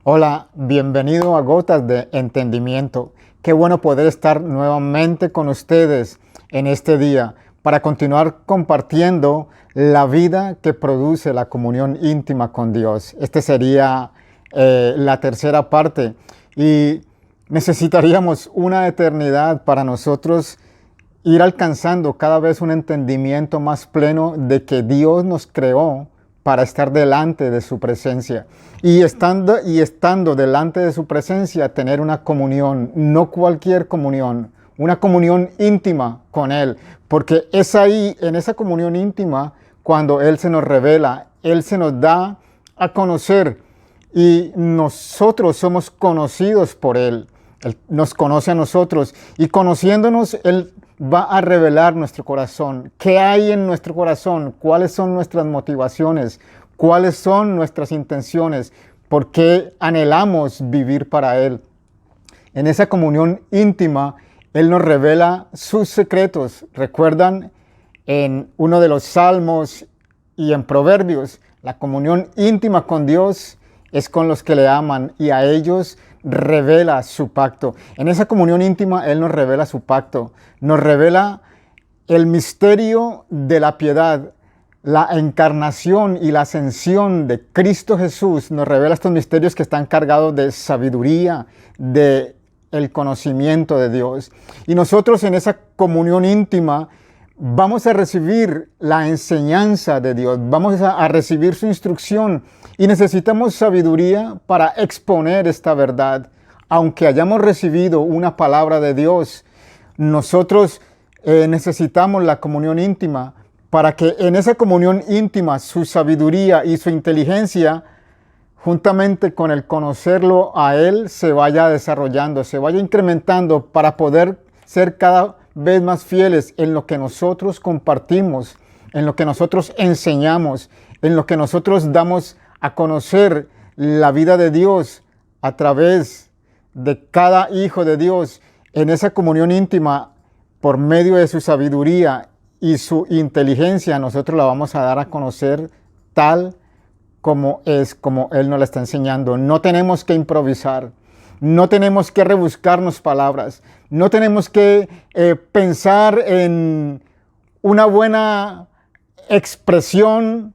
Hola, bienvenido a Gotas de Entendimiento. Qué bueno poder estar nuevamente con ustedes en este día para continuar compartiendo la vida que produce la comunión íntima con Dios. Este sería la tercera parte y necesitaríamos una eternidad para nosotros ir alcanzando cada vez un entendimiento más pleno de que Dios nos creó para estar delante de su presencia. Y estando delante de su presencia, tener una comunión, no cualquier comunión, una comunión íntima con Él. Porque es ahí, en esa comunión íntima, cuando Él se nos revela, Él se nos da a conocer y nosotros somos conocidos por Él. Él nos conoce a nosotros y conociéndonos, Él va a revelar nuestro corazón. ¿Qué hay en nuestro corazón? ¿Cuáles son nuestras motivaciones? ¿Cuáles son nuestras intenciones? ¿Por qué anhelamos vivir para Él? En esa comunión íntima, Él nos revela sus secretos. ¿Recuerdan en uno de los salmos y en Proverbios? La comunión íntima con Dios es con los que le aman y a ellos revela su pacto. En esa comunión íntima Él nos revela su pacto, nos revela el misterio de la piedad, la encarnación y la ascensión de Cristo Jesús. Nos revela estos misterios que están cargados de sabiduría, de el conocimiento de Dios. Y nosotros en esa comunión íntima vamos a recibir la enseñanza de Dios, vamos a recibir su instrucción y necesitamos sabiduría para exponer esta verdad. Aunque hayamos recibido una palabra de Dios, nosotros necesitamos la comunión íntima para que en esa comunión íntima su sabiduría y su inteligencia, juntamente con el conocerlo a Él, se vaya desarrollando, se vaya incrementando para poder ser cada vez más fieles en lo que nosotros compartimos, en lo que nosotros enseñamos, en lo que nosotros damos a conocer la vida de Dios a través de cada hijo de Dios en esa comunión íntima por medio de su sabiduría y su inteligencia. Nosotros la vamos a dar a conocer tal como es, como Él nos la está enseñando. No tenemos que improvisar. No tenemos que rebuscarnos palabras, no tenemos que pensar en una buena expresión,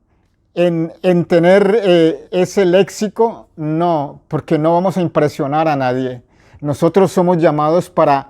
en tener ese léxico, no, porque no vamos a impresionar a nadie. Nosotros somos llamados para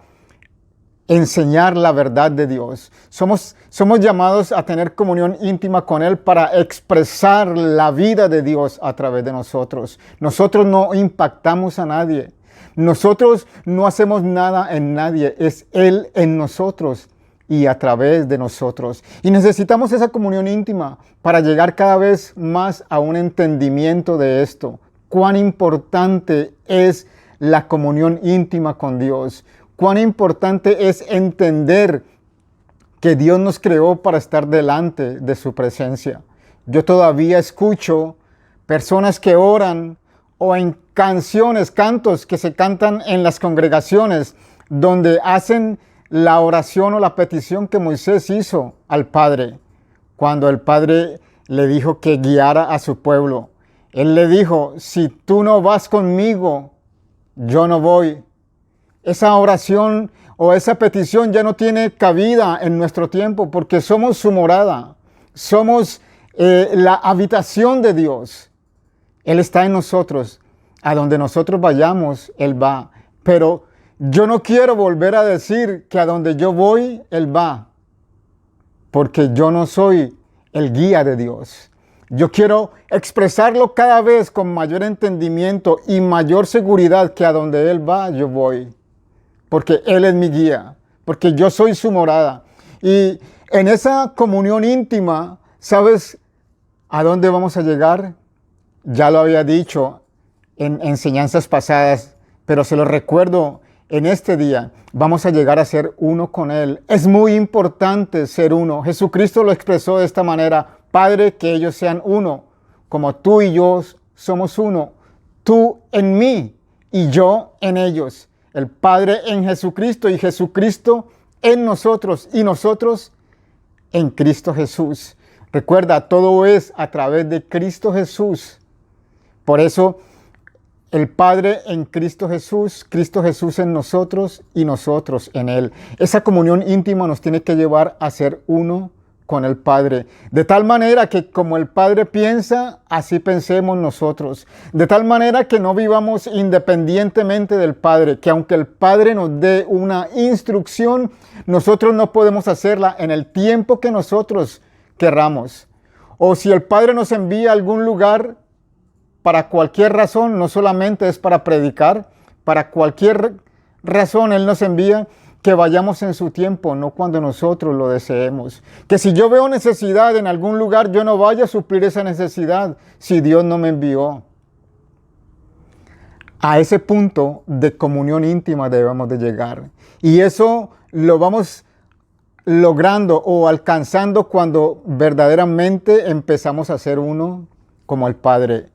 enseñar la verdad de Dios. Somos llamados a tener comunión íntima con Él para expresar la vida de Dios a través de nosotros. Nosotros no impactamos a nadie. Nosotros no hacemos nada en nadie, es Él en nosotros y a través de nosotros. Y necesitamos esa comunión íntima para llegar cada vez más a un entendimiento de esto. Cuán importante es la comunión íntima con Dios. Cuán importante es entender que Dios nos creó para estar delante de su presencia. Yo todavía escucho personas que oran o en canciones, cantos que se cantan en las congregaciones, donde hacen la oración o la petición que Moisés hizo al Padre, cuando el Padre le dijo que guiara a su pueblo. Él le dijo, si tú no vas conmigo, yo no voy. Esa oración o esa petición ya no tiene cabida en nuestro tiempo porque somos su morada, somos la habitación de Dios. Él está en nosotros. A donde nosotros vayamos, Él va. Pero yo no quiero volver a decir que a donde yo voy, Él va. Porque yo no soy el guía de Dios. Yo quiero expresarlo cada vez con mayor entendimiento y mayor seguridad que a donde Él va, yo voy. Porque Él es mi guía. Porque yo soy su morada. Y en esa comunión íntima, ¿sabes a dónde vamos a llegar? Ya lo había dicho en enseñanzas pasadas, pero se lo recuerdo en este día. Vamos a llegar a ser uno con Él. Es muy importante ser uno. Jesucristo lo expresó de esta manera. Padre, que ellos sean uno, como tú y yo somos uno. Tú en mí y yo en ellos. El Padre en Jesucristo y Jesucristo en nosotros y nosotros en Cristo Jesús. Recuerda, todo es a través de Cristo Jesús. Por eso El Padre en Cristo Jesús en nosotros y nosotros en Él. Esa comunión íntima nos tiene que llevar a ser uno con el Padre. De tal manera que como el Padre piensa, así pensemos nosotros. De tal manera que no vivamos independientemente del Padre, que aunque el Padre nos dé una instrucción, nosotros no podemos hacerla en el tiempo que nosotros querramos. O si el Padre nos envía a algún lugar, para cualquier razón, no solamente es para predicar, para cualquier razón Él nos envía, que vayamos en su tiempo, no cuando nosotros lo deseemos. Que si yo veo necesidad en algún lugar, yo no vaya a suplir esa necesidad si Dios no me envió. A ese punto de comunión íntima debemos de llegar. Y eso lo vamos logrando o alcanzando cuando verdaderamente empezamos a ser uno como el Padre.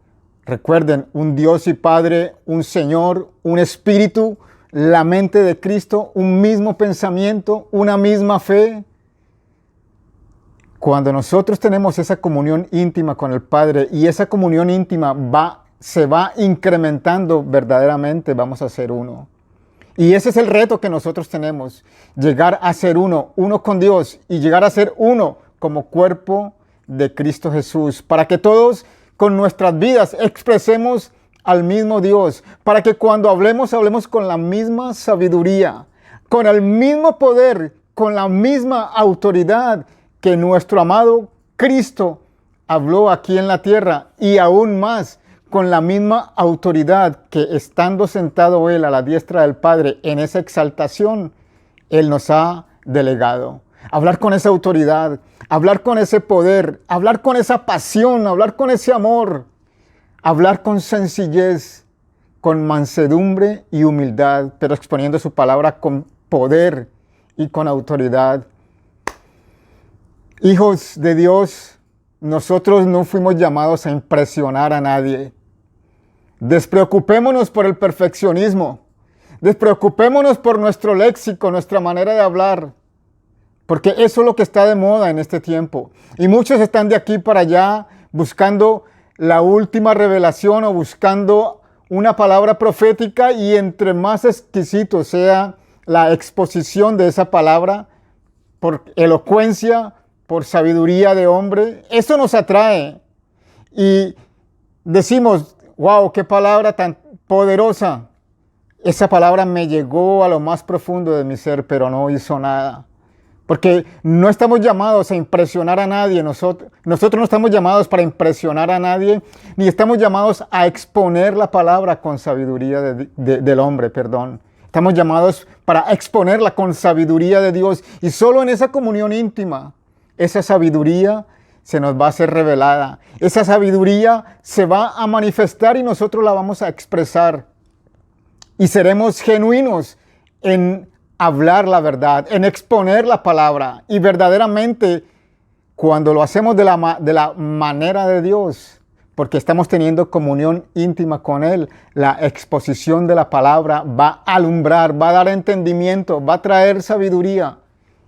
Recuerden, un Dios y Padre, un Señor, un Espíritu, la mente de Cristo, un mismo pensamiento, una misma fe. Cuando nosotros tenemos esa comunión íntima con el Padre y esa comunión íntima se va incrementando verdaderamente, vamos a ser uno. Y ese es el reto que nosotros tenemos, llegar a ser uno con Dios y llegar a ser uno como cuerpo de Cristo Jesús, para que todos con nuestras vidas expresemos al mismo Dios, para que cuando hablemos con la misma sabiduría, con el mismo poder, con la misma autoridad que nuestro amado Cristo habló aquí en la tierra, y aún más con la misma autoridad que estando sentado Él a la diestra del Padre en esa exaltación, Él nos ha delegado. Hablar con esa autoridad, hablar con ese poder, hablar con esa pasión, hablar con ese amor, hablar con sencillez, con mansedumbre y humildad, pero exponiendo su palabra con poder y con autoridad. Hijos de Dios, nosotros no fuimos llamados a impresionar a nadie. Despreocupémonos por el perfeccionismo. Despreocupémonos por nuestro léxico, nuestra manera de hablar. Porque eso es lo que está de moda en este tiempo. Y muchos están de aquí para allá buscando la última revelación o buscando una palabra profética, y entre más exquisito sea la exposición de esa palabra, por elocuencia, por sabiduría de hombre, eso nos atrae. Y decimos, wow, qué palabra tan poderosa. Esa palabra me llegó a lo más profundo de mi ser, pero no hizo nada. Porque no estamos llamados a impresionar a nadie. Nosotros no estamos llamados para impresionar a nadie, ni estamos llamados a exponer la palabra con sabiduría del hombre, perdón. Estamos llamados para exponerla con sabiduría de Dios. Y solo en esa comunión íntima, esa sabiduría se nos va a ser revelada. Esa sabiduría se va a manifestar y nosotros la vamos a expresar. Y seremos genuinos en hablar la verdad, en exponer la palabra. Y verdaderamente, cuando lo hacemos de la manera de Dios, porque estamos teniendo comunión íntima con Él, la exposición de la palabra va a alumbrar, va a dar entendimiento, va a traer sabiduría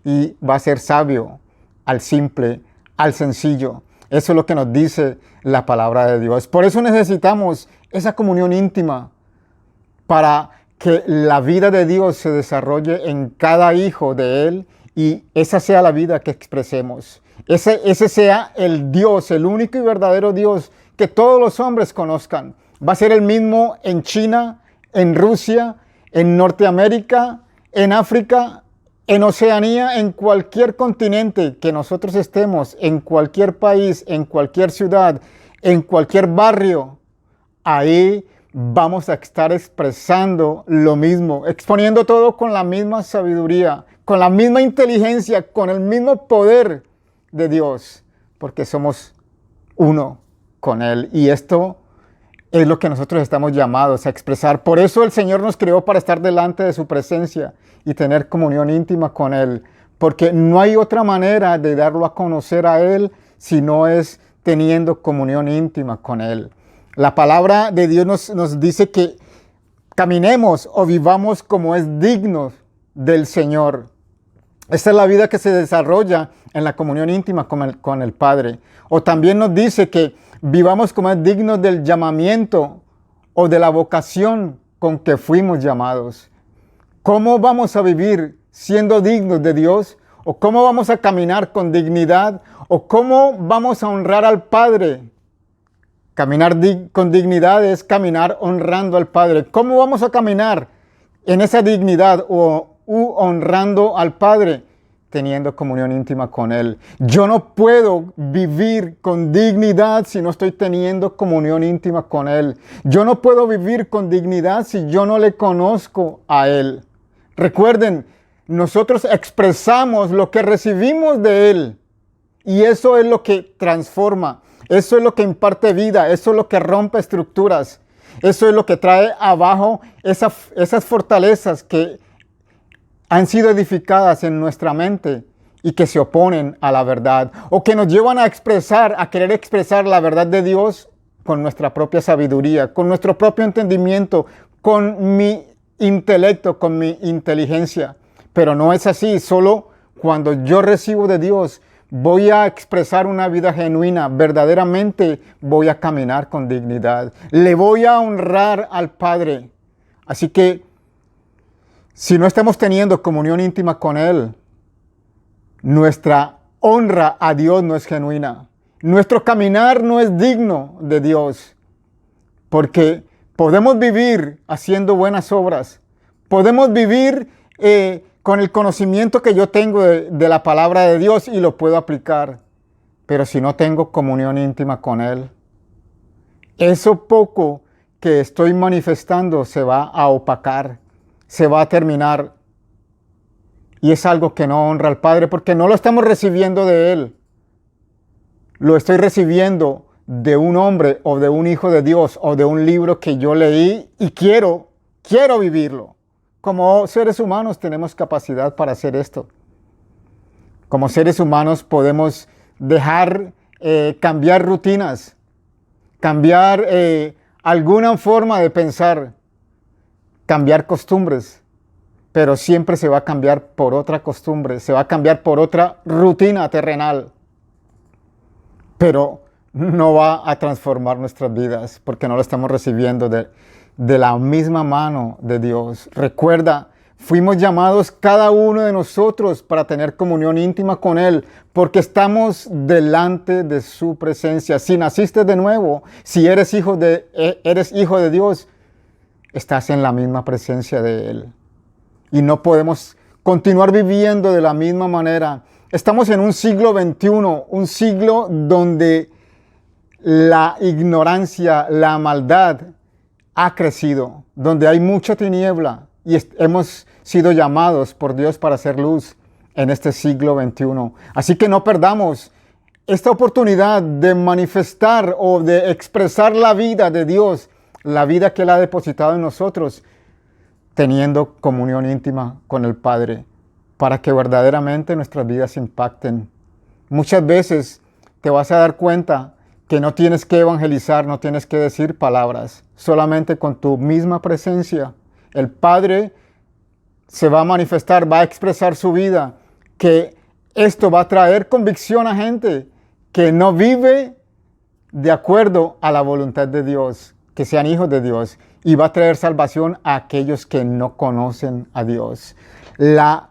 y va a ser sabio al simple, al sencillo. Eso es lo que nos dice la palabra de Dios. Por eso necesitamos esa comunión íntima, para que la vida de Dios se desarrolle en cada hijo de Él, y esa sea la vida que expresemos. Ese sea el Dios, el único y verdadero Dios que todos los hombres conozcan. Va a ser el mismo en China, en Rusia, en Norteamérica, en África, en Oceanía, en cualquier continente que nosotros estemos, en cualquier país, en cualquier ciudad, en cualquier barrio. Ahí vamos a estar expresando lo mismo, exponiendo todo con la misma sabiduría, con la misma inteligencia, con el mismo poder de Dios, porque somos uno con Él. Y esto es lo que nosotros estamos llamados a expresar. Por eso el Señor nos creó para estar delante de su presencia y tener comunión íntima con Él, porque no hay otra manera de darlo a conocer a Él si no es teniendo comunión íntima con Él. La palabra de Dios nos dice que caminemos o vivamos como es digno del Señor. Esta es la vida que se desarrolla en la comunión íntima con el Padre. O también nos dice que vivamos como es digno del llamamiento o de la vocación con que fuimos llamados? ¿Cómo vamos a vivir siendo dignos de Dios? ¿O cómo vamos a caminar con dignidad? ¿O cómo vamos a honrar al Padre? Caminar con dignidad es caminar honrando al Padre. ¿Cómo vamos a caminar en esa dignidad u honrando al Padre? Teniendo comunión íntima con Él. Yo no puedo vivir con dignidad si no estoy teniendo comunión íntima con Él. Yo no puedo vivir con dignidad si yo no le conozco a Él. Recuerden, nosotros expresamos lo que recibimos de Él. Y eso es lo que transforma. Eso es lo que imparte vida. Eso es lo que rompe estructuras. Eso es lo que trae abajo esas fortalezas que han sido edificadas en nuestra mente y que se oponen a la verdad, o que nos llevan a querer expresar la verdad de Dios con nuestra propia sabiduría, con nuestro propio entendimiento, con mi intelecto, con mi inteligencia. Pero no es así. Solo cuando yo recibo de Dios voy a expresar una vida genuina, verdaderamente voy a caminar con dignidad. Le voy a honrar al Padre. Así que si no estamos teniendo comunión íntima con Él, nuestra honra a Dios no es genuina. Nuestro caminar no es digno de Dios. Porque podemos vivir haciendo buenas obras. Podemos vivir con el conocimiento que yo tengo de la palabra de Dios y lo puedo aplicar. Pero si no tengo comunión íntima con Él, eso poco que estoy manifestando se va a opacar, se va a terminar. Y es algo que no honra al Padre porque no lo estamos recibiendo de Él. Lo estoy recibiendo de un hombre o de un hijo de Dios o de un libro que yo leí y quiero vivirlo. Como seres humanos tenemos capacidad para hacer esto. Como seres humanos podemos cambiar rutinas, cambiar alguna forma de pensar, cambiar costumbres, pero siempre se va a cambiar por otra costumbre, se va a cambiar por otra rutina terrenal, pero no va a transformar nuestras vidas porque no lo estamos recibiendo de la misma mano de Dios. Recuerda, fuimos llamados cada uno de nosotros para tener comunión íntima con Él, porque estamos delante de su presencia. Si naciste de nuevo, si eres hijo de Dios, estás en la misma presencia de Él. Y no podemos continuar viviendo de la misma manera. Estamos en un siglo XXI, un siglo donde la ignorancia, la maldad ha crecido, donde hay mucha tiniebla y hemos sido llamados por Dios para hacer luz en este siglo XXI. Así que no perdamos esta oportunidad de manifestar o de expresar la vida de Dios, la vida que Él ha depositado en nosotros, teniendo comunión íntima con el Padre, para que verdaderamente nuestras vidas impacten. Muchas veces te vas a dar cuenta que no tienes que evangelizar, no tienes que decir palabras, solamente con tu misma presencia. El Padre se va a manifestar, va a expresar su vida, que esto va a traer convicción a gente que no vive de acuerdo a la voluntad de Dios, que sean hijos de Dios, y va a traer salvación a aquellos que no conocen a Dios. La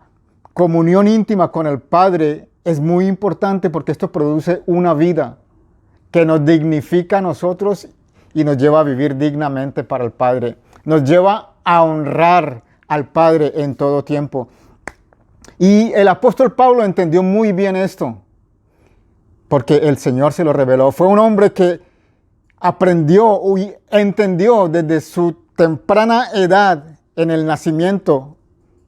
comunión íntima con el Padre es muy importante porque esto produce una vida que nos dignifica a nosotros y nos lleva a vivir dignamente para el Padre. Nos lleva a honrar al Padre en todo tiempo. Y el apóstol Pablo entendió muy bien esto, porque el Señor se lo reveló. Fue un hombre que aprendió y entendió desde su temprana edad en el nacimiento,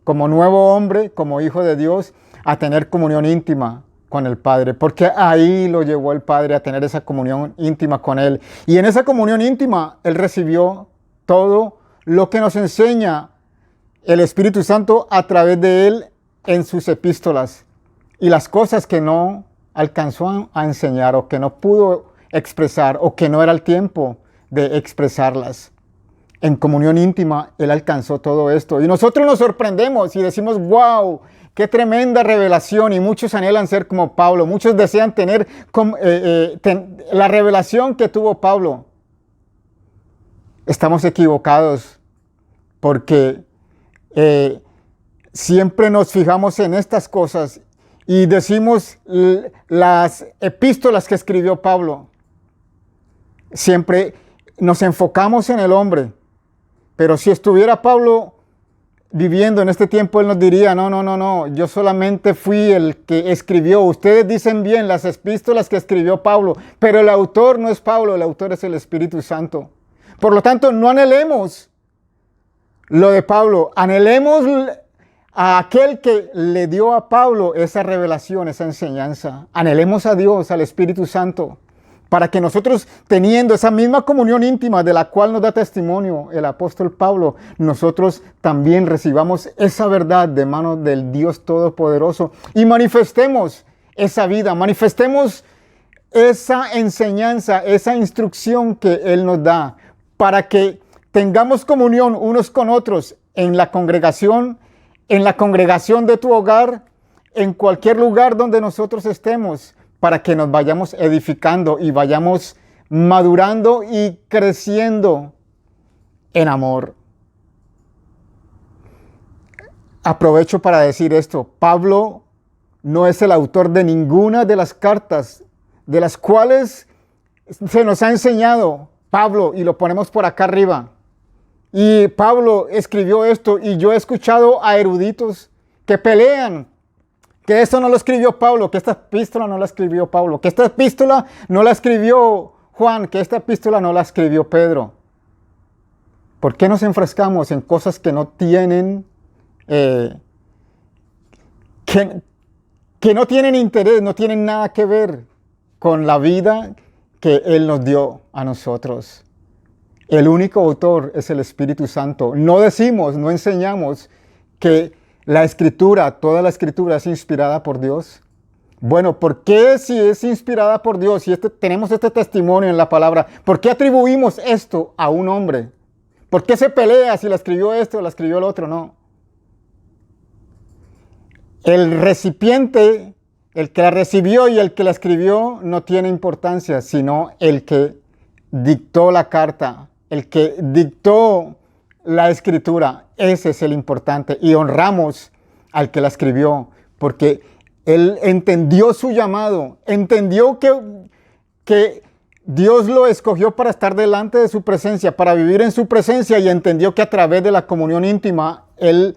como nuevo hombre, como hijo de Dios, a tener comunión íntima con el Padre, porque ahí lo llevó el Padre a tener esa comunión íntima con Él. Y en esa comunión íntima, Él recibió todo lo que nos enseña el Espíritu Santo a través de Él en sus epístolas. Y las cosas que no alcanzó a enseñar o que no pudo expresar o que no era el tiempo de expresarlas. En comunión íntima, Él alcanzó todo esto. Y nosotros nos sorprendemos y decimos, wow, qué tremenda revelación. Y muchos anhelan ser como Pablo. Muchos desean tener la revelación que tuvo Pablo. estamos equivocados porque siempre nos fijamos en estas cosas y decimos las epístolas que escribió Pablo. Siempre nos enfocamos en el hombre, pero si estuviera Pablo viviendo en este tiempo, él nos diría, no, yo solamente fui el que escribió. Ustedes dicen bien las epístolas que escribió Pablo, pero el autor no es Pablo, el autor es el Espíritu Santo. Por lo tanto, no anhelemos lo de Pablo, anhelemos a aquel que le dio a Pablo esa revelación, esa enseñanza. Anhelemos a Dios, al Espíritu Santo, para que nosotros, teniendo esa misma comunión íntima de la cual nos da testimonio el apóstol Pablo, nosotros también recibamos esa verdad de manos del Dios Todopoderoso y manifestemos esa vida, manifestemos esa enseñanza, esa instrucción que Él nos da, para que tengamos comunión unos con otros en la congregación de tu hogar, en cualquier lugar donde nosotros estemos, para que nos vayamos edificando y vayamos madurando y creciendo en amor. Aprovecho para decir esto. Pablo no es el autor de ninguna de las cartas de las cuales se nos ha enseñado Pablo, y lo ponemos por acá arriba. Y Pablo escribió esto, y yo he escuchado a eruditos que pelean que esto no lo escribió Pablo, que esta epístola no la escribió Pablo, que esta epístola no la escribió Juan, que esta epístola no la escribió Pedro. ¿Por qué nos enfrascamos en cosas que no tienen, que no tienen interés, no tienen nada que ver con la vida que Él nos dio a nosotros? El único autor es el Espíritu Santo. No decimos, no enseñamos que la Escritura, toda la Escritura es inspirada por Dios. Bueno, ¿por qué si es inspirada por Dios y tenemos este testimonio en la palabra, por qué atribuimos esto a un hombre? ¿Por qué se pelea si la escribió esto o la escribió el otro? No. El recipiente, el que la recibió y el que la escribió no tiene importancia, sino el que dictó la carta, el que dictó la escritura. Ese es el importante, y honramos al que la escribió, porque él entendió su llamado, entendió que Dios lo escogió para estar delante de su presencia, para vivir en su presencia, y entendió que a través de la comunión íntima él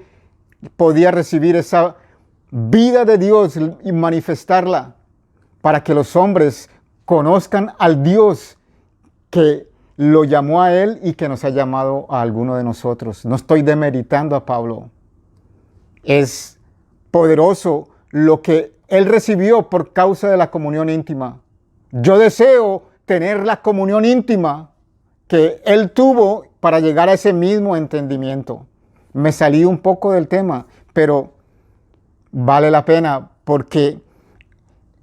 podía recibir esa vida de Dios y manifestarla para que los hombres conozcan al Dios que lo llamó a él y que nos ha llamado a alguno de nosotros. No estoy demeritando a Pablo. Es poderoso lo que él recibió por causa de la comunión íntima. Yo deseo tener la comunión íntima que él tuvo para llegar a ese mismo entendimiento. Me salí un poco del tema, pero vale la pena porque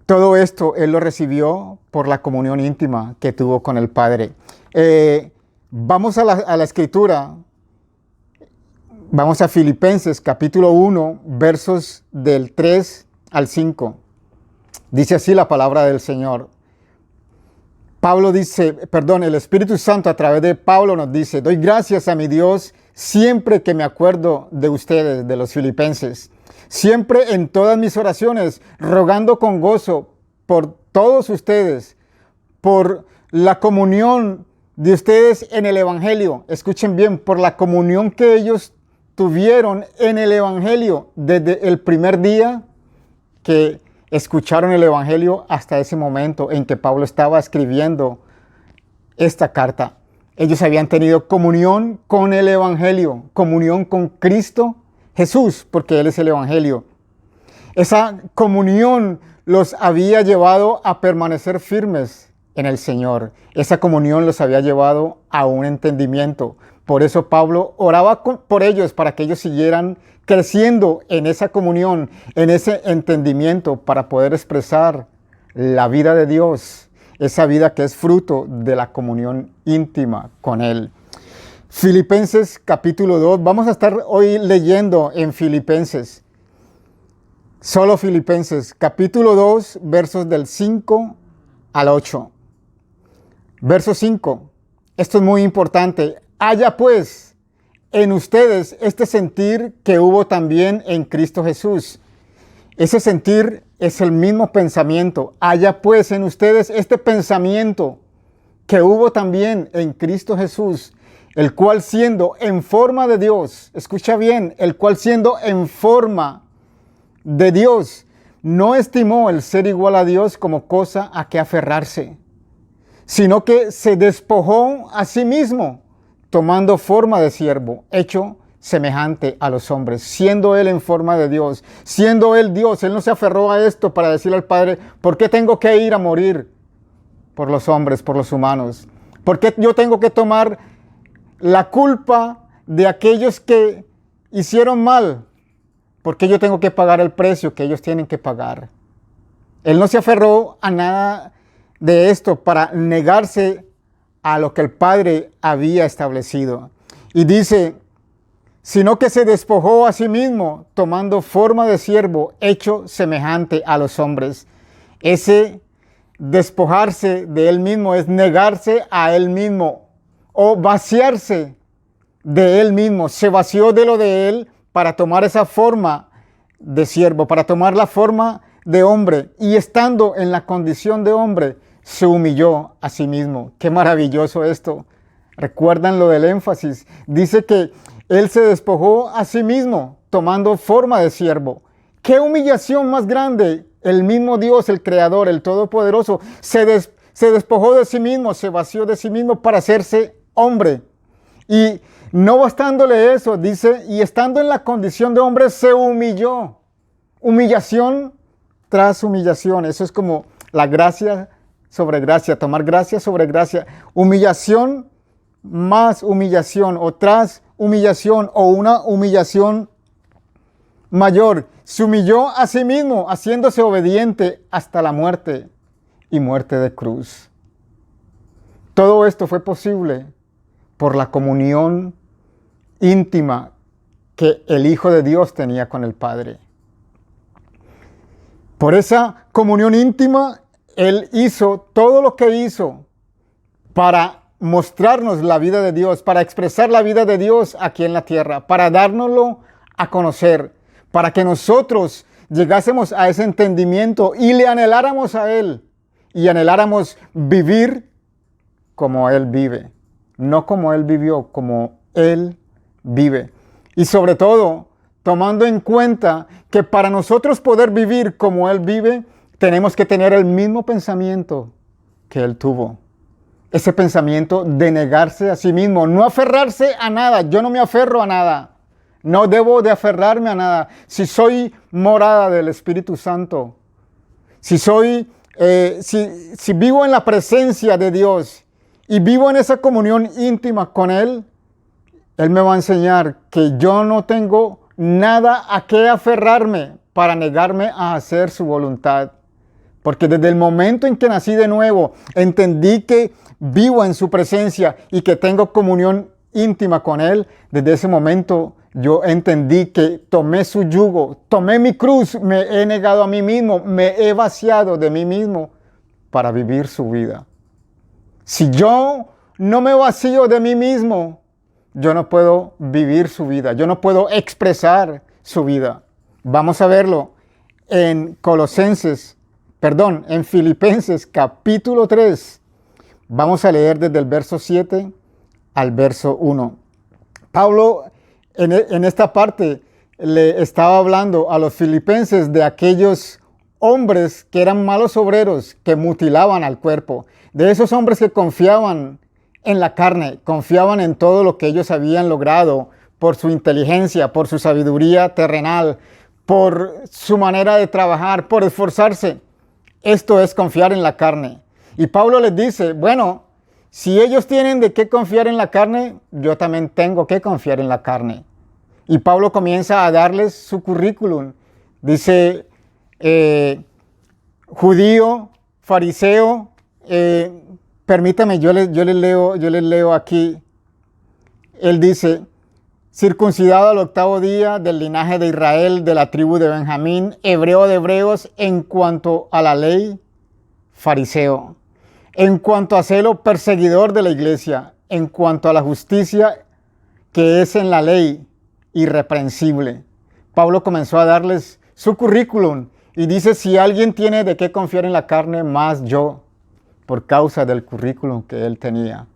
todo esto él lo recibió por la comunión íntima que tuvo con el Padre. Vamos a la Escritura. Vamos a Filipenses capítulo 1, versos del 3 al 5. Dice así la palabra del Señor. El Espíritu Santo a través de Pablo nos dice: doy gracias a mi Dios siempre que me acuerdo de ustedes, de los filipenses. Siempre en todas mis oraciones, rogando con gozo por todos ustedes, por la comunión de ustedes en el Evangelio. Escuchen bien, por la comunión que ellos tuvieron en el Evangelio desde el primer día que escucharon el Evangelio hasta ese momento en que Pablo estaba escribiendo esta carta. Ellos habían tenido comunión con el Evangelio, comunión con Cristo Jesús, porque Él es el Evangelio. Esa comunión los había llevado a permanecer firmes en el Señor. Esa comunión los había llevado a un entendimiento. Por eso Pablo oraba por ellos, para que ellos siguieran creciendo en esa comunión, en ese entendimiento, para poder expresar la vida de Dios, esa vida que es fruto de la comunión íntima con Él. Filipenses capítulo 2, vamos a estar hoy leyendo en Filipenses, solo Filipenses, capítulo 2, versos del 5 al 8. Verso 5, esto es muy importante. Haya pues en ustedes este sentir que hubo también en Cristo Jesús. Ese sentir es el mismo pensamiento. Haya pues en ustedes este pensamiento que hubo también en Cristo Jesús, el cual siendo en forma de Dios, escucha bien, el cual siendo en forma de Dios, no estimó el ser igual a Dios como cosa a que aferrarse, sino que se despojó a sí mismo, tomando forma de siervo, hecho semejante a los hombres, siendo él en forma de Dios, siendo él Dios. Él no se aferró a esto para decirle al Padre, ¿por qué tengo que ir a morir por los hombres, por los humanos? ¿Por qué yo tengo que tomar la culpa de aquellos que hicieron mal? ¿Por qué yo tengo que pagar el precio que ellos tienen que pagar? Él no se aferró a nada de esto para negarse a lo que el Padre había establecido. Y dice, sino que se despojó a sí mismo, tomando forma de siervo, hecho semejante a los hombres. Ese despojarse de él mismo es negarse a él mismo o vaciarse de él mismo. Se vació de lo de él para tomar esa forma de siervo, para tomar la forma de hombre, y estando en la condición de hombre, se humilló a sí mismo. Qué maravilloso esto. ¿Recuerdan lo del énfasis? Dice que él se despojó a sí mismo, tomando forma de siervo. ¡Qué humillación más grande! El mismo Dios, el Creador, el Todopoderoso, se despojó de sí mismo, se vació de sí mismo para hacerse hombre. Y no bastándole eso, dice, y estando en la condición de hombre, se humilló. Humillación tras humillación. Eso es como la gracia sobre gracia, tomar gracia sobre gracia. Humillación más humillación, o tras humillación, o una humillación mayor. Se humilló a sí mismo, haciéndose obediente hasta la muerte, y muerte de cruz. Todo esto fue posible por la comunión íntima que el Hijo de Dios tenía con el Padre. Por esa comunión íntima, Él hizo todo lo que hizo para mostrarnos la vida de Dios, para expresar la vida de Dios aquí en la tierra, para dárnoslo a conocer, para que nosotros llegásemos a ese entendimiento y le anheláramos a Él, y anheláramos vivir como Él vive, no como Él vivió, como Él vive. Y sobre todo, tomando en cuenta que para nosotros poder vivir como Él vive, tenemos que tener el mismo pensamiento que Él tuvo. Ese pensamiento de negarse a sí mismo, no aferrarse a nada. Yo no me aferro a nada. No debo de aferrarme a nada. Si soy morada del Espíritu Santo, si vivo en la presencia de Dios y vivo en esa comunión íntima con Él, Él me va a enseñar que yo no tengo nada a qué aferrarme para negarme a hacer su voluntad. Porque desde el momento en que nací de nuevo, entendí que vivo en su presencia y que tengo comunión íntima con Él. Desde ese momento yo entendí que tomé su yugo, tomé mi cruz, me he negado a mí mismo, me he vaciado de mí mismo para vivir su vida. Si yo no me vacío de mí mismo, yo no puedo vivir su vida, yo no puedo expresar su vida. Vamos a verlo en Filipenses capítulo 3. Vamos a leer desde el verso 7 al verso 1. Pablo en esta parte le estaba hablando a los filipenses de aquellos hombres que eran malos obreros, que mutilaban al cuerpo, de esos hombres que confiaban en la carne, confiaban en todo lo que ellos habían logrado por su inteligencia, por su sabiduría terrenal, por su manera de trabajar, por esforzarse. Esto es confiar en la carne. Y Pablo les dice, bueno, si ellos tienen de qué confiar en la carne, yo también tengo que confiar en la carne. Y Pablo comienza a darles su currículum. Dice, judío, fariseo, permítame, yo les leo aquí. Él dice, circuncidado al 8º día, del linaje de Israel, de la tribu de Benjamín, hebreo de hebreos, en cuanto a la ley, fariseo. En cuanto a celo, perseguidor de la iglesia. en cuanto a la justicia que es en la ley, irreprensible. Pablo comenzó a darles su currículum y dice, si alguien tiene de qué confiar en la carne, más yo, por causa del currículum que él tenía.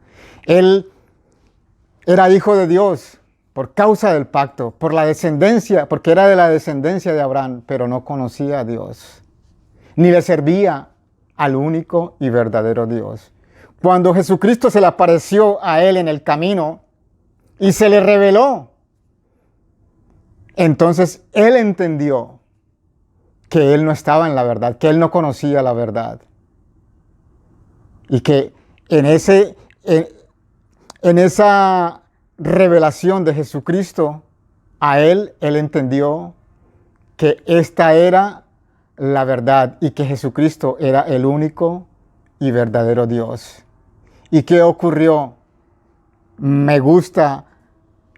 Él era hijo de Dios por causa del pacto, por la descendencia, porque era de la descendencia de Abraham, pero no conocía a Dios, ni le servía al único y verdadero Dios. Cuando Jesucristo se le apareció a él en el camino y se le reveló, entonces él entendió que él no estaba en la verdad, que él no conocía la verdad. Y que en esa revelación de Jesucristo, a él entendió que esta era la verdad y que Jesucristo era el único y verdadero Dios. ¿Y qué ocurrió? Me gusta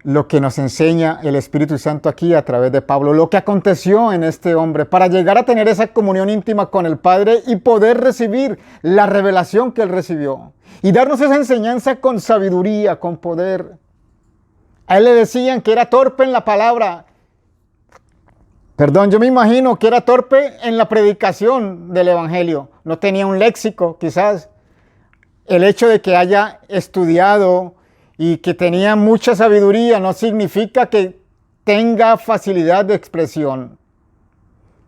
lo que nos enseña el Espíritu Santo aquí a través de Pablo, lo que aconteció en este hombre para llegar a tener esa comunión íntima con el Padre y poder recibir la revelación que él recibió y darnos esa enseñanza con sabiduría, con poder. A él le decían que era torpe en la palabra. Perdón, yo me imagino que era torpe en la predicación del Evangelio. No tenía un léxico, quizás. El hecho de que haya estudiado y que tenía mucha sabiduría no significa que tenga facilidad de expresión.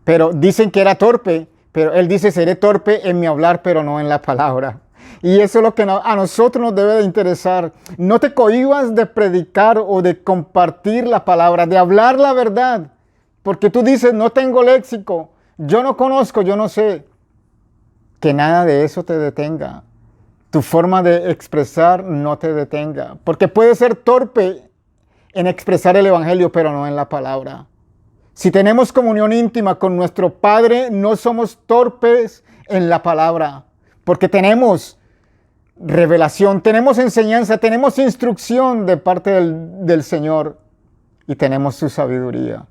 Pero dicen que era torpe, pero él dice, seré torpe en mi hablar, pero no en la palabra. Y eso es lo que a nosotros nos debe de interesar. No te cohibas de predicar o de compartir la palabra, de hablar la verdad. Porque tú dices, no tengo léxico, yo no conozco, yo no sé. Que nada de eso te detenga. Tu forma de expresar no te detenga. Porque puedes ser torpe en expresar el Evangelio, pero no en la palabra. Si tenemos comunión íntima con nuestro Padre, no somos torpes en la palabra. Porque tenemos revelación, tenemos enseñanza, tenemos instrucción de parte del Señor. Y tenemos su sabiduría.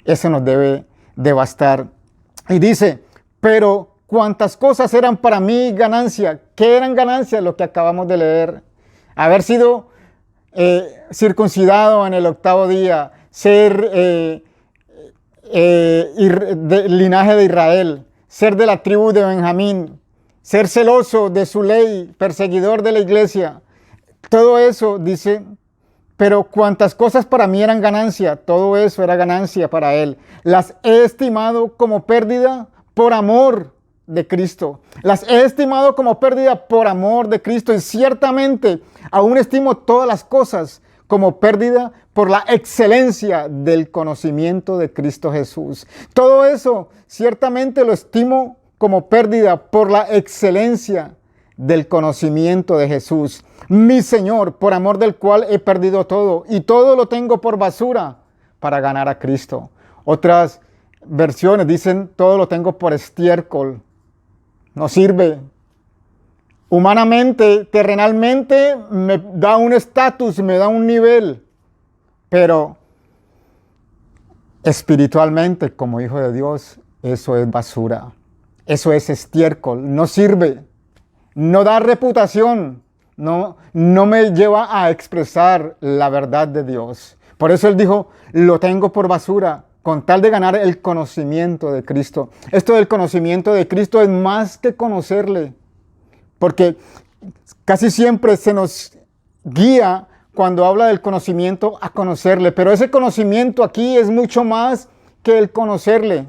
Eso nos debe de bastar. Y dice, pero cuántas cosas eran para mí ganancia. ¿Qué eran ganancias? Lo que acabamos de leer. Haber sido circuncidado en el 8º día, ser del linaje de Israel, ser de la tribu de Benjamín, ser celoso de su ley, perseguidor de la iglesia. Todo eso dice, pero cuantas cosas para mí eran ganancia, todo eso era ganancia para él. Las he estimado como pérdida por amor de Cristo. Las he estimado como pérdida por amor de Cristo y ciertamente aún estimo todas las cosas como pérdida por la excelencia del conocimiento de Cristo Jesús. Todo eso ciertamente lo estimo como pérdida por la excelencia del conocimiento de Jesús, mi Señor, por amor del cual he perdido todo y todo lo tengo por basura para ganar a Cristo. Otras versiones dicen todo lo tengo por estiércol. No sirve. Humanamente, terrenalmente, me da un estatus, me da un nivel, pero espiritualmente, como hijo de Dios, eso es basura. Eso es estiércol, no sirve, no da reputación, no me lleva a expresar la verdad de Dios. Por eso él dijo, lo tengo por basura, con tal de ganar el conocimiento de Cristo. Esto del conocimiento de Cristo es más que conocerle, porque casi siempre se nos guía cuando habla del conocimiento a conocerle, pero ese conocimiento aquí es mucho más que el conocerle.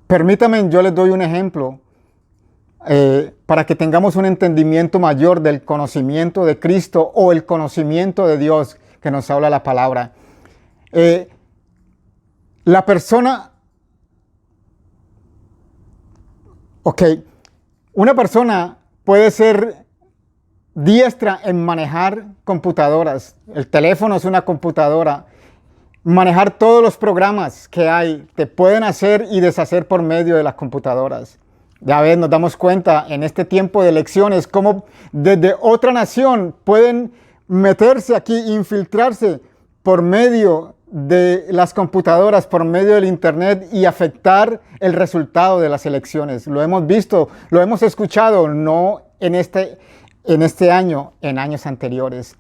Permítanme, yo les doy un ejemplo para que tengamos un entendimiento mayor del conocimiento de Cristo o el conocimiento de Dios que nos habla la palabra. La persona, una persona puede ser diestra en manejar computadoras. El teléfono es una computadora. Manejar todos los programas que hay, te pueden hacer y deshacer por medio de las computadoras. Ya ves, nos damos cuenta en este tiempo de elecciones cómo desde otra nación pueden meterse aquí, infiltrarse por medio de las computadoras, por medio del internet y afectar el resultado de las elecciones. Lo hemos visto, lo hemos escuchado, no en este año, en años anteriores.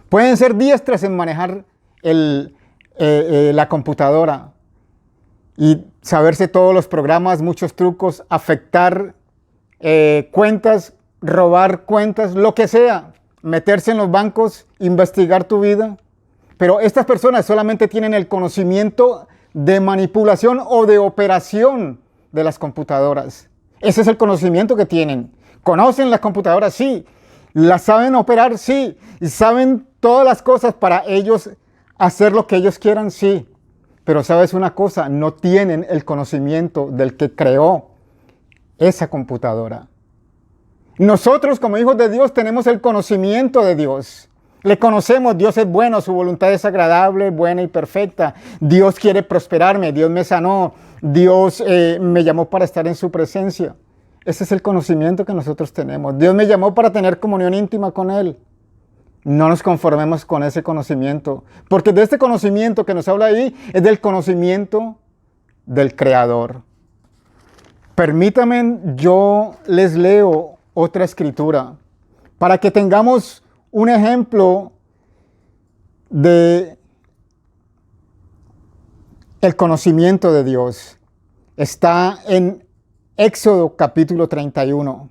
Pueden ser diestras en manejar la computadora y saberse todos los programas, muchos trucos, afectar cuentas, robar cuentas, lo que sea, meterse en los bancos, investigar tu vida. Pero estas personas solamente tienen el conocimiento de manipulación o de operación de las computadoras. Ese es el conocimiento que tienen. ¿Conocen las computadoras? Sí. ¿Las saben operar? Sí. ¿Y saben todas las cosas para ellos hacer lo que ellos quieran? Sí. Pero ¿sabes una cosa? No tienen el conocimiento del que creó esa computadora. Nosotros como hijos de Dios tenemos el conocimiento de Dios. Le conocemos, Dios es bueno, su voluntad es agradable, buena y perfecta. Dios quiere prosperarme, Dios me sanó, Dios me llamó para estar en su presencia. Ese es el conocimiento que nosotros tenemos. Dios me llamó para tener comunión íntima con Él. No nos conformemos con ese conocimiento, porque de este conocimiento que nos habla ahí es del conocimiento del Creador. Permítanme, yo les leo otra escritura para que tengamos un ejemplo de el conocimiento de Dios. Está en Éxodo capítulo 31.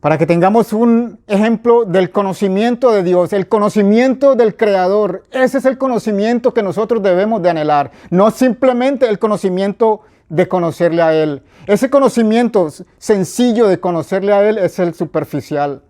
Para que tengamos un ejemplo del conocimiento de Dios, el conocimiento del Creador. Ese es el conocimiento que nosotros debemos de anhelar. No simplemente el conocimiento de conocerle a Él. Ese conocimiento sencillo de conocerle a Él es el superficial.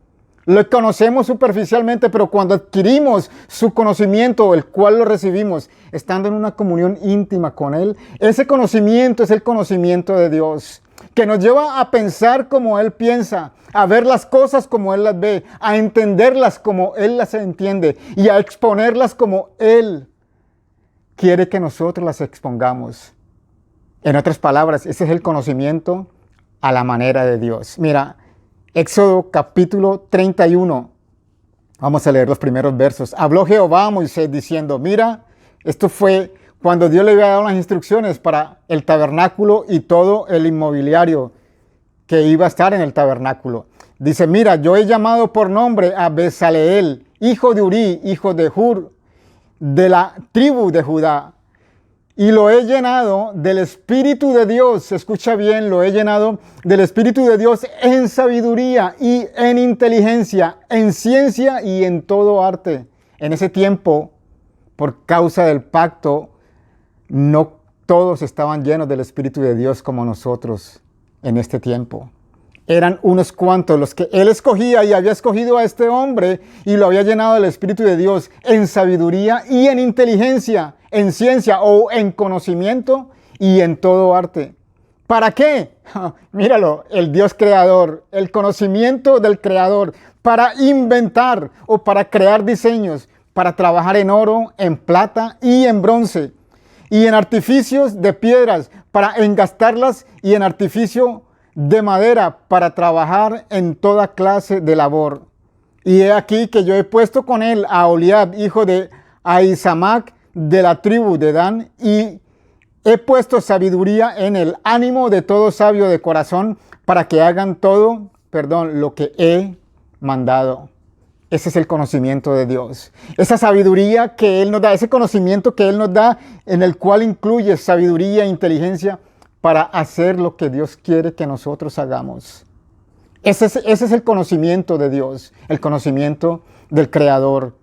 Lo conocemos superficialmente, pero cuando adquirimos su conocimiento, el cual lo recibimos, estando en una comunión íntima con Él, ese conocimiento es el conocimiento de Dios, que nos lleva a pensar como Él piensa, a ver las cosas como Él las ve, a entenderlas como Él las entiende y a exponerlas como Él quiere que nosotros las expongamos. En otras palabras, ese es el conocimiento a la manera de Dios. Mira, Éxodo capítulo 31. Vamos a leer los primeros versos. Habló Jehová a Moisés diciendo, mira, esto fue cuando Dios le había dado las instrucciones para el tabernáculo y todo el inmobiliario que iba a estar en el tabernáculo. Dice, mira, yo he llamado por nombre a Bezaleel, hijo de Uri, hijo de Hur, de la tribu de Judá. Y lo he llenado del Espíritu de Dios, escucha bien, lo he llenado del Espíritu de Dios en sabiduría y en inteligencia, en ciencia y en todo arte. En ese tiempo, por causa del pacto, no todos estaban llenos del Espíritu de Dios como nosotros en este tiempo. Eran unos cuantos los que Él escogía y había escogido a este hombre y lo había llenado del Espíritu de Dios en sabiduría y en inteligencia, en ciencia o en conocimiento y en todo arte. ¿Para qué? Míralo, el Dios creador, el conocimiento del creador, para inventar o para crear diseños, para trabajar en oro, en plata y en bronce, y en artificios de piedras, para engastarlas y en artificio de madera, para trabajar en toda clase de labor. Y he aquí que yo he puesto con él a Oliab, hijo de Ahisamac, de la tribu de Dan, y he puesto sabiduría en el ánimo de todo sabio de corazón, para que hagan todo, lo que he mandado. Ese es el conocimiento de Dios. Esa sabiduría que Él nos da, ese conocimiento que Él nos da, en el cual incluye sabiduría e inteligencia para hacer lo que Dios quiere que nosotros hagamos. Ese es el conocimiento de Dios, el conocimiento del Creador.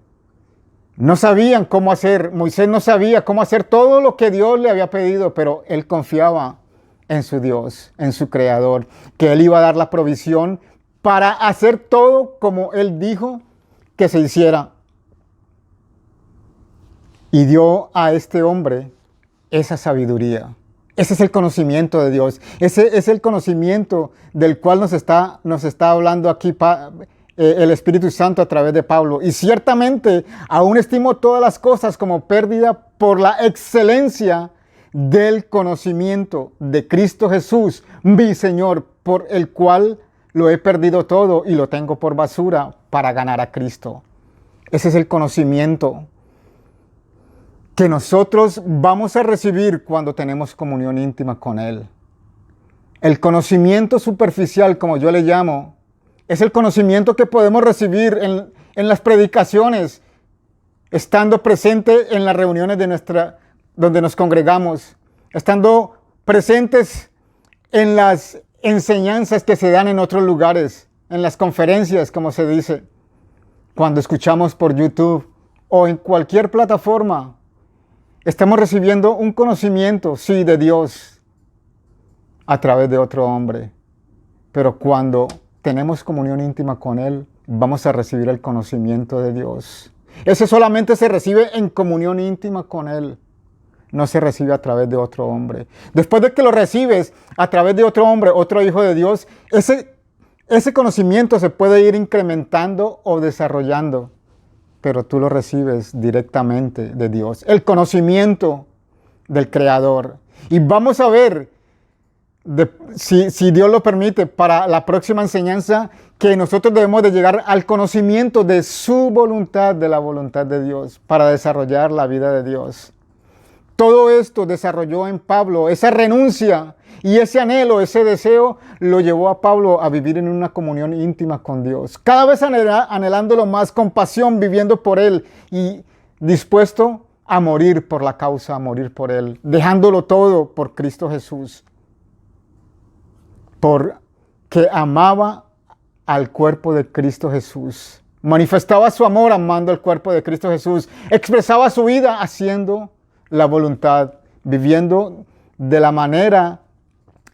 No sabían cómo hacer, Moisés no sabía cómo hacer todo lo que Dios le había pedido, pero él confiaba en su Dios, en su Creador, que Él iba a dar la provisión para hacer todo como Él dijo que se hiciera. Y dio a este hombre esa sabiduría. Ese es el conocimiento de Dios. Ese es el conocimiento del cual nos está hablando aquí el Espíritu Santo a través de Pablo. Y ciertamente aún estimo todas las cosas como pérdida por la excelencia del conocimiento de Cristo Jesús, mi Señor, por el cual lo he perdido todo y lo tengo por basura para ganar a Cristo. Ese es el conocimiento que nosotros vamos a recibir cuando tenemos comunión íntima con Él. El conocimiento superficial, como yo le llamo, Es el conocimiento que podemos recibir en las predicaciones, estando presente en las reuniones donde nos congregamos, estando presentes en las enseñanzas que se dan en otros lugares, en las conferencias, como se dice, cuando escuchamos por YouTube o en cualquier plataforma. Estamos recibiendo un conocimiento, sí, de Dios a través de otro hombre. Pero cuando tenemos comunión íntima con Él, vamos a recibir el conocimiento de Dios. Ese solamente se recibe en comunión íntima con Él. No se recibe a través de otro hombre. Después de que lo recibes a través de otro hombre, otro hijo de Dios, ese conocimiento se puede ir incrementando o desarrollando, pero tú lo recibes directamente de Dios. El conocimiento del Creador. Y vamos a ver, si Dios lo permite, para la próxima enseñanza, que nosotros debemos de llegar al conocimiento de su voluntad, de la voluntad de Dios, para desarrollar la vida de Dios. Todo esto desarrolló en Pablo, esa renuncia y ese anhelo, ese deseo, lo llevó a Pablo a vivir en una comunión íntima con Dios. Cada vez anhelándolo más, con pasión, viviendo por Él y dispuesto a morir por la causa, a morir por Él, dejándolo todo por Cristo Jesús. Porque amaba al cuerpo de Cristo Jesús. Manifestaba su amor amando al cuerpo de Cristo Jesús. Expresaba su vida haciendo la voluntad, viviendo de la manera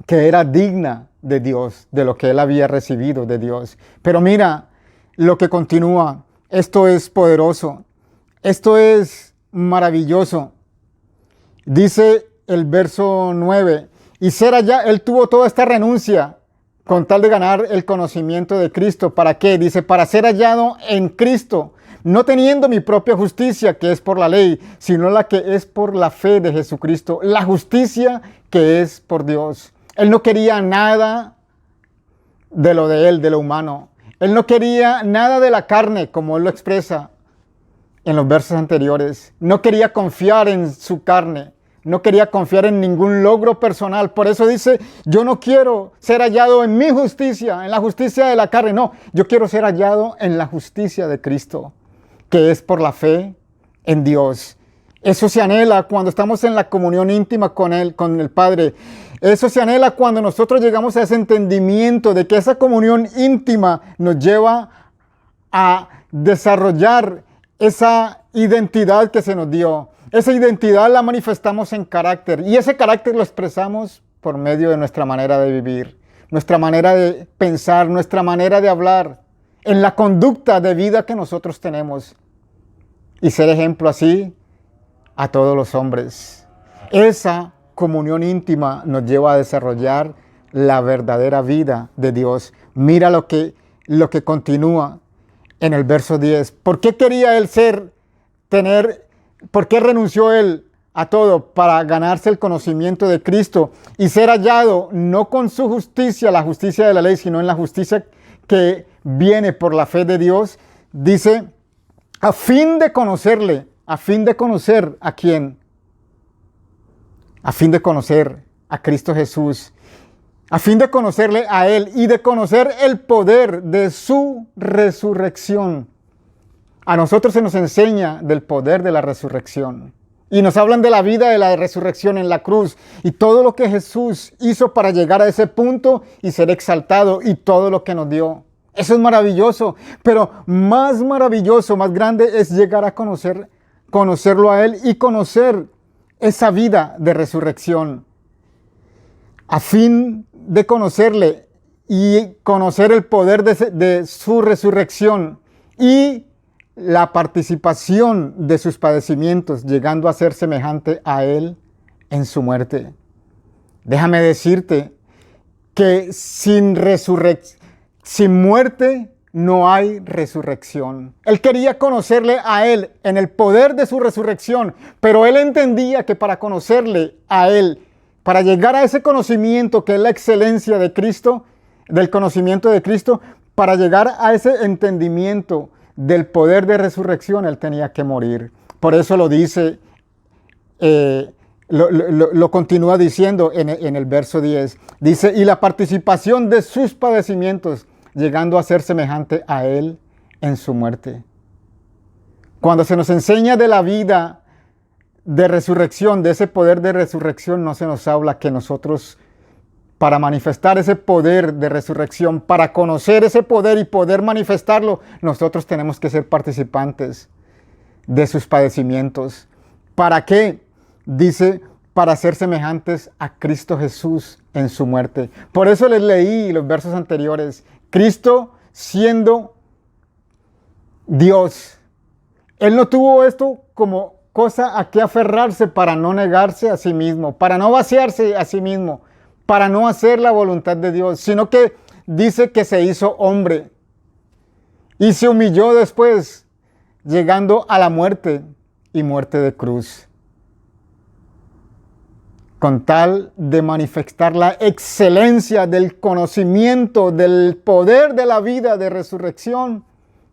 que era digna de Dios, de lo que él había recibido de Dios. Pero mira lo que continúa. Esto es poderoso. Esto es maravilloso. Dice el verso 9, y él tuvo toda esta renuncia con tal de ganar el conocimiento de Cristo. ¿Para qué? Dice, para ser hallado en Cristo, no teniendo mi propia justicia, que es por la ley, sino la que es por la fe de Jesucristo, la justicia que es por Dios. Él no quería nada de lo de él, de lo humano. Él no quería nada de la carne, como él lo expresa en los versos anteriores. No quería confiar en su carne. No quería confiar en ningún logro personal. Por eso dice, yo no quiero ser hallado en mi justicia, en la justicia de la carne. No, yo quiero ser hallado en la justicia de Cristo, que es por la fe en Dios. Eso se anhela cuando estamos en la comunión íntima con Él, con el Padre. Eso se anhela cuando nosotros llegamos a ese entendimiento de que esa comunión íntima nos lleva a desarrollar esa identidad que se nos dio. Esa identidad la manifestamos en carácter y ese carácter lo expresamos por medio de nuestra manera de vivir, nuestra manera de pensar, nuestra manera de hablar, en la conducta de vida que nosotros tenemos y ser ejemplo así a todos los hombres. Esa comunión íntima nos lleva a desarrollar la verdadera vida de Dios. Mira lo que continúa en el verso 10. ¿Por qué quería él por qué renunció él a todo para ganarse el conocimiento de Cristo y ser hallado no con su justicia, la justicia de la ley, sino en la justicia que viene por la fe de Dios? Dice, a fin de conocerle. ¿A fin de conocer a quién? A fin de conocer a Cristo Jesús. A fin de conocerle a Él y de conocer el poder de su resurrección. A nosotros se nos enseña del poder de la resurrección. Y nos hablan de la vida de la resurrección en la cruz. Y todo lo que Jesús hizo para llegar a ese punto y ser exaltado. Y todo lo que nos dio. Eso es maravilloso. Pero más maravilloso, más grande es llegar a conocerlo a Él y conocer esa vida de resurrección. A fin de conocerle y conocer el poder de su resurrección y la participación de sus padecimientos, llegando a ser semejante a Él en su muerte. Déjame decirte que sin muerte no hay resurrección. Él quería conocerle a Él en el poder de su resurrección, pero él entendía que para conocerle a Él, para llegar a ese conocimiento que es la excelencia de Cristo, del conocimiento de Cristo, para llegar a ese entendimiento del poder de resurrección, Él tenía que morir. Por eso lo dice, lo continúa diciendo en el verso 10. Dice, y la participación de sus padecimientos, llegando a ser semejante a Él en su muerte. Cuando se nos enseña de la vida de resurrección, de ese poder de resurrección, no se nos habla que nosotros, para manifestar ese poder de resurrección, para conocer ese poder y poder manifestarlo, nosotros tenemos que ser participantes de sus padecimientos. ¿Para qué? Dice, para ser semejantes a Cristo Jesús en su muerte. Por eso les leí los versos anteriores. Cristo siendo Dios. Él no tuvo esto como cosa a que aferrarse para no negarse a sí mismo, para no vaciarse a sí mismo, para no hacer la voluntad de Dios, sino que dice que se hizo hombre y se humilló después, llegando a la muerte y muerte de cruz, con tal de manifestar la excelencia del conocimiento, del poder de la vida de resurrección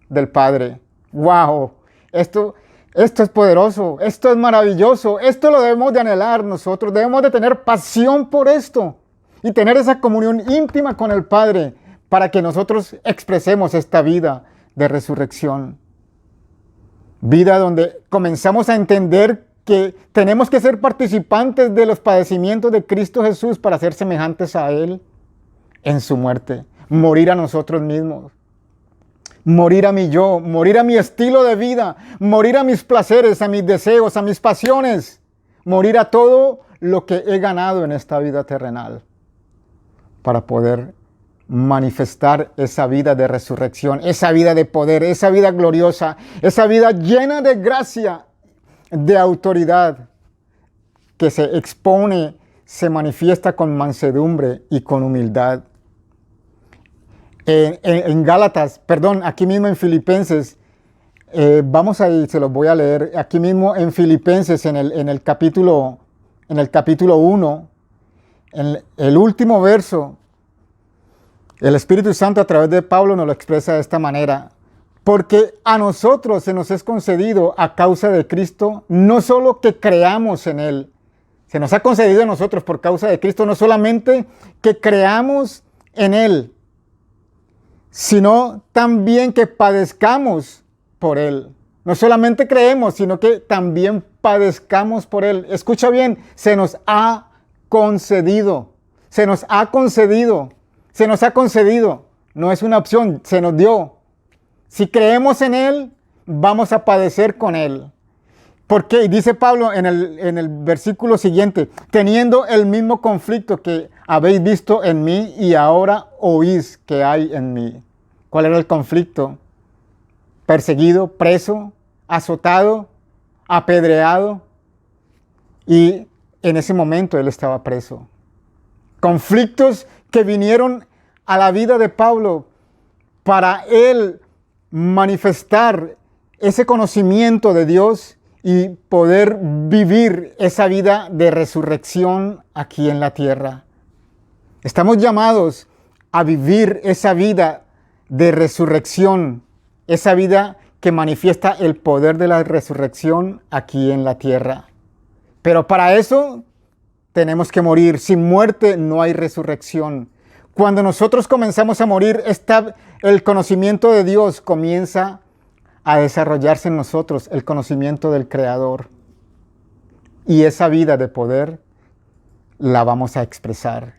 del Padre. ¡Wow! Esto es poderoso, esto es maravilloso, esto lo debemos de anhelar nosotros, debemos de tener pasión por esto y tener esa comunión íntima con el Padre para que nosotros expresemos esta vida de resurrección. Vida donde comenzamos a entender que tenemos que ser participantes de los padecimientos de Cristo Jesús para ser semejantes a Él en su muerte, morir a nosotros mismos. Morir a mi yo, morir a mi estilo de vida, morir a mis placeres, a mis deseos, a mis pasiones, morir a todo lo que he ganado en esta vida terrenal para poder manifestar esa vida de resurrección, esa vida de poder, esa vida gloriosa, esa vida llena de gracia, de autoridad, que se expone, se manifiesta con mansedumbre y con humildad. En Gálatas, perdón, aquí mismo en Filipenses, vamos a ir, se los voy a leer, aquí mismo en Filipenses, en el capítulo 1, en el último verso, el Espíritu Santo a través de Pablo nos lo expresa de esta manera: porque a nosotros se nos es concedido a causa de Cristo, no solo que creamos en Él, se nos ha concedido a nosotros por causa de Cristo, no solamente que creamos en Él, sino también que padezcamos por Él. No solamente creemos, sino que también padezcamos por Él. Escucha bien, se nos ha concedido, se nos ha concedido, se nos ha concedido. No es una opción, se nos dio. Si creemos en Él, vamos a padecer con Él. ¿Por qué? Dice Pablo en el versículo siguiente: teniendo el mismo conflicto que habéis visto en mí y ahora oís que hay en mí. ¿Cuál era el conflicto? Perseguido, preso, azotado, apedreado. Y en ese momento él estaba preso. Conflictos que vinieron a la vida de Pablo para él manifestar ese conocimiento de Dios y poder vivir esa vida de resurrección aquí en la tierra. Estamos llamados a vivir esa vida de resurrección, esa vida que manifiesta el poder de la resurrección aquí en la tierra. Pero para eso tenemos que morir. Sin muerte no hay resurrección. Cuando nosotros comenzamos a morir, el conocimiento de Dios comienza a desarrollarse en nosotros, el conocimiento del Creador. Y esa vida de poder la vamos a expresar.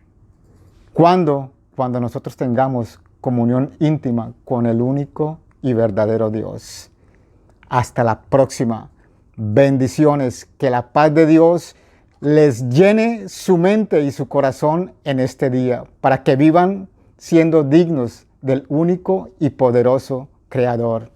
¿Cuándo? Cuando nosotros tengamos comunión íntima con el único y verdadero Dios. Hasta la próxima. Bendiciones. Que la paz de Dios les llene su mente y su corazón en este día, para que vivan siendo dignos del único y poderoso Creador.